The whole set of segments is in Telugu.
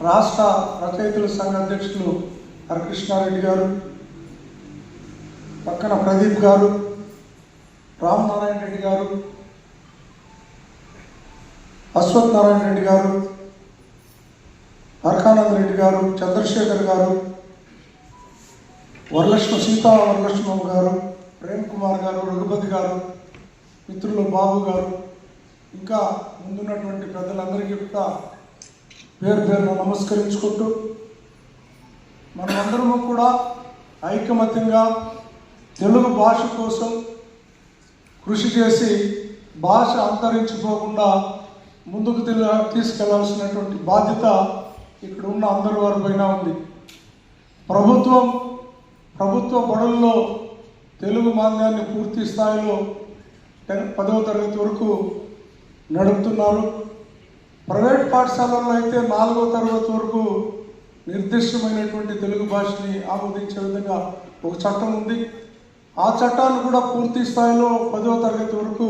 రాష్ట్ర రచయితల సంఘ అధ్యక్షులు హరికృష్ణారెడ్డి గారు, పక్కన ప్రదీప్ గారు, రామనారాయణ రెడ్డి గారు, అశ్వత్ నారాయణ రెడ్డి గారు, హర్కానంద రెడ్డి గారు, చంద్రశేఖర్ గారు, సీతా వరలక్ష్మమ్మ గారు, ప్రేమ్ కుమార్ గారు, రఘుపతి గారు, మిత్రులు బాబు గారు, ఇంకా ముందున్నటువంటి పెద్దలందరికీ కూడా పేరు పేరును నమస్కరించుకుంటూ మనమందరము కూడా ఐకమత్యంగా తెలుగు భాష కోసం కృషి చేసి భాష అంతరించిపోకుండా ముందుకు తీసుకెళ్లాల్సినటువంటి బాధ్యత ఇక్కడ ఉన్న అందరి వారిపైన ఉంది. ప్రభుత్వ బడుల్లో తెలుగు మాంద్యాన్ని పూర్తి స్థాయిలో 10వ తరగతి వరకు నడుపుతున్నారు. ప్రైవేట్ పాఠశాలల్లో అయితే 4వ తరగతి వరకు నిర్దిష్టమైనటువంటి తెలుగు భాషని ఆమోదించే విధంగా ఒక చట్టం ఉంది. ఆ చట్టాన్ని కూడా పూర్తి స్థాయిలో 10వ తరగతి వరకు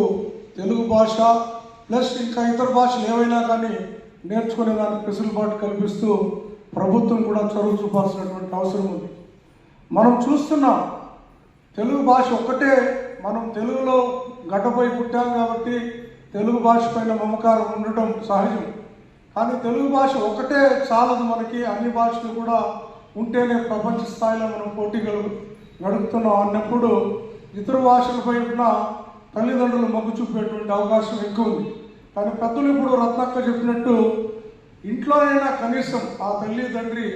తెలుగు భాష ప్లస్ ఇంకా ఇతర భాషలు ఏవైనా కానీ నేర్చుకునే దానికి వెసులుబాటు కల్పిస్తూ ప్రభుత్వం కూడా చొరవ చూపాల్సినటువంటి అవసరం ఉంది. మనం చూస్తున్నాం, తెలుగు భాష ఒక్కటే, మనం తెలుగులో గడ్డపై పుట్టాం కాబట్టి తెలుగు భాష పైన మమకారం ఉండటం సహజం. కానీ తెలుగు భాష ఒకటే చాలదు, మనకి అన్ని భాషలు కూడా ఉంటేనే ప్రపంచ స్థాయిలో మనం పోటీలు గడుపుతున్నాం అన్నప్పుడు ఇతర భాషలపై ఉన్న తల్లిదండ్రులు మొగ్గు చూపేటువంటి అవకాశం ఎక్కువ ఉంది. కానీ పెద్దలు ఇప్పుడు రత్నక్క చెప్పినట్టు ఇంట్లో అయినా కనీసం ఆ తల్లి తండ్రి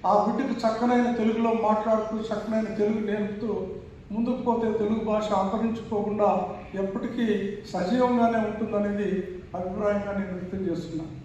ఆ బిడ్డకు చక్కనైన తెలుగులో మాట్లాడుతూ చక్కనైన తెలుగు నేర్పుతూ ముందుకు పోతే తెలుగు భాష అంతరించిపోకుండా ఎప్పటికీ సజీవంగానే ఉంటుందనేది అభిప్రాయంగా నేను వ్యక్తం చేస్తున్నాను.